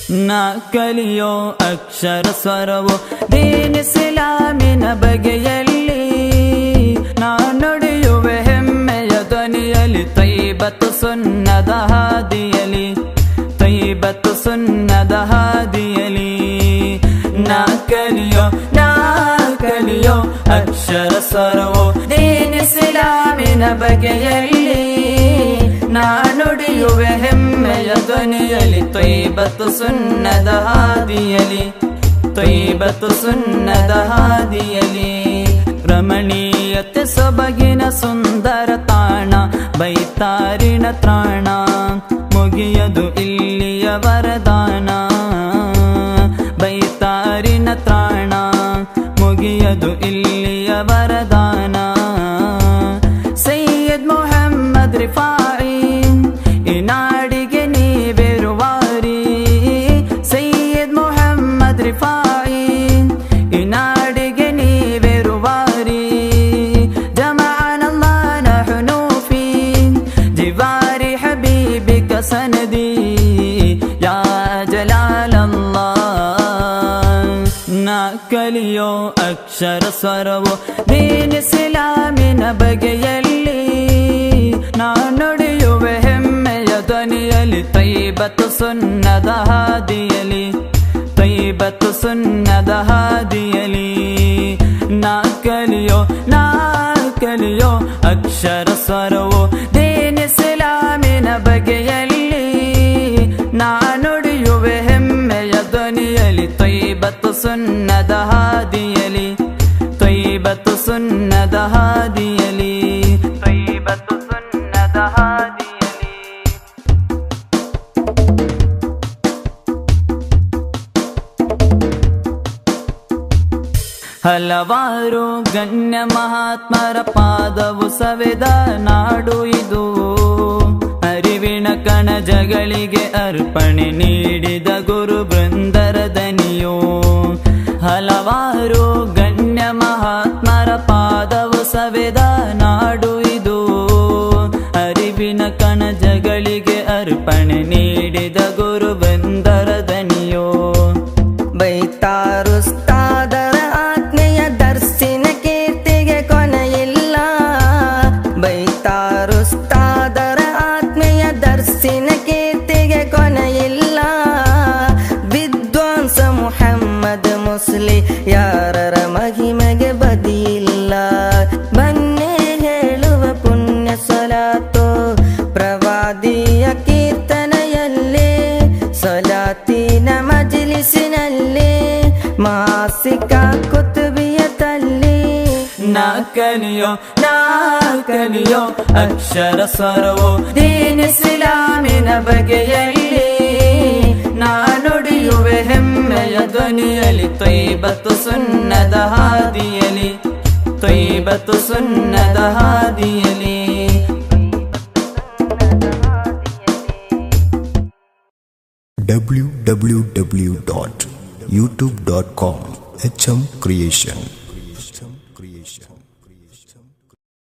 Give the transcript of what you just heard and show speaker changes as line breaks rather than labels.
ನಾ ಕಲಿಯೋ ಅಕ್ಷರ ಸ್ವರವು ದೀನ್ ಇಸ್ಲಾಮಿನ ಬಗೆಯಲ್ಲಿ, ನಾ ನುಡಿಯುವೆ ಹೆಮ್ಮೆಯ ಧ್ವನಿಯಲ್ಲಿ, ತೈಬತು ಸುನ್ನದ ಹಾದಿಯಲಿ, ತೈಬತು ಸುನ್ನದ ಹಾದಿಯಲಿ. ನಾ ಕಲಿಯೋ ಅಕ್ಷರ ಸ್ವರವು ದೀನ್ ಇಸ್ಲಾಮಿನ ಬಗೆಯಲ್ಲಿ, ನಾ ನುಡಿಯುವೆ ಹೆಮ್ಮೆಯ ಧ್ವನಿಯಲ್ಲಿ, ತೈಬತು ಸುನ್ನದ ಹಾದಿಯಲಿ, ತೈಬತು ಸುನ್ನದ ಹಾದಿಯಲಿ. ರಮಣೀಯತೆ ಸೊಬಗಿನ ಸುಂದರ ತಾಣ, ಬೈತಾರಿನ ತ್ರಾಣ, ಮುಗಿಯದು ಇಲ್ಲಿಯ ವರದಾನ, ಬೈತಾರಿನ ತ್ರಾಣ, ಮುಗಿಯದು ಇಲ್ಲಿಯ ವರದಾನ. ಸೈಯದ್ ಮೊಹಮ್ಮದ್ ರಿಫಾಯಿ ಈ ನಾಡಿಗೆ ನೀವೆರುವಾರಿ, ಸೈಯದ್ ಮೊಹಮ್ಮದ್ ರಿಫಾಯಿ ಈ ನಾಡಿಗೆ ನೀವೆರುವಾರಿ. ಜಮಅನಲ್ಲಾಹ ನಹ್ನು ಫೀ ಜಿವಾರಿ ಹಬೀಬಿಕ ಸನದಿ ಯಾ ಜಲಾಲಲ್ಲಾಹ್. ನಾ ಕಲಿಯೋ ಅಕ್ಷರ ಸ್ವರವು ದೀನ್ ಇಸ್ಲಾಮಿನ ಬಗೆಯಲ್ಲಿ, ನಾ ನುಡಿಯುವೆ ಹೆಮ್ಮೆಯ ಧ್ವನಿಯಲ್ಲಿ, ತೈಬತು ಸುನ್ನದ ಹಾದಿಯಲಿ, ತೈಬತು ಸುನ್ನದ ಹಾದಿಯಲಿ. ನಾ ಕಲಿಯೋ ಅಕ್ಷರ ಸ್ವರವು ದೀನ್ ಇಸ್ಲಾಮಿನ ಬಗೆಯಲ್ಲಿ, ನಾ ನುಡಿಯುವೆ ಹೆಮ್ಮೆಯ ಧ್ವನಿಯಲ್ಲಿ, ತೈಬತು ಸುನ್ನದ ಹಾದಿಯಲಿ, ತೈಬತು ಸುನ್ನದ ಹಾದಿಯಲಿ, ತೈಬತು ಸುನ್ನದ ಹಾದಿಯಲಿ. ಹಲವಾರು ಗಣ್ಯ ಮಹಾತ್ಮರ ಪಾದವು ಸವೆದ ನಾಡು ಇದು, ಅರಿವಿನ ಕಣಜಗಳಿಗೆ ಅರ್ಪಣೆ ನೀಡಿದ ಗುರು ಬೃಂದರ ದನಿಯೋ. ಹಲವಾರು ಗಣ್ಯ ಮಹಾತ್ಮರ ಪಾದವು ಸವೆದ ನಾಡು ಇದು, ಅರಿವಿನ ಕಣಜಗಳಿಗೆ ಅರ್ಪಣೆ ನೀಡಿದ ಗುರು ಬೃಂದರ ದನಿಯೋ.
ಬೈತಾರುಸ್ತಾದರ ಆಜ್ಞೆಯ ದರ್ಶಿನ ಕೀರ್ತಿಗೆ ಕೊನೆಯಿಲ್ಲ, ಬೈತಾರುಸ್ತಾದರ ಆಜ್ಞೆಯ ದರ್ಶಿನ ಕೀರ್ತಿಗೆ ಕೊನೆಯಿಲ್ಲ. ವಿದ್ವಾಂಸ ಮುಹಮ್ಮದ್ ಮುಸ್ಲಿ ಯಾರರ ಮಹಿಮೆಗೆ ಬದಿಯಿಲ್ಲ. ಬನ್ನೇ ಹೇಳುವ ಪುಣ್ಯ ಸಲಾತು ಪ್ರವಾದಿಯ ಕೀರ್ತನೆಯಲ್ಲಿ, ಸಲಾತಿನ ಮಜ್ಲಿಸಿನಲ್ಲಿ, ಮಾಸಿಕ ಕುತುಬಿಯ ತಲ್ಲಿ.
ನಾ ಕಲಿಯೋ ಅಕ್ಷರ ಸ್ವರವು ದೀನ್ ಇಸ್ಲಾಮಿನ ಬಗೆಯಲ್ಲಿ, ನಾ ನುಡಿಯುವೆ ಹೆಮ್ಮೆಯ ಧ್ವನಿಯಲ್ಲಿ, ತೈಬತು ಸುನ್ನದ ಹಾದಿಯಲಿ, ತೈಬತು ಸುನ್ನದ ಹಾದಿಯಲಿ.
www.youtube.com HM Creation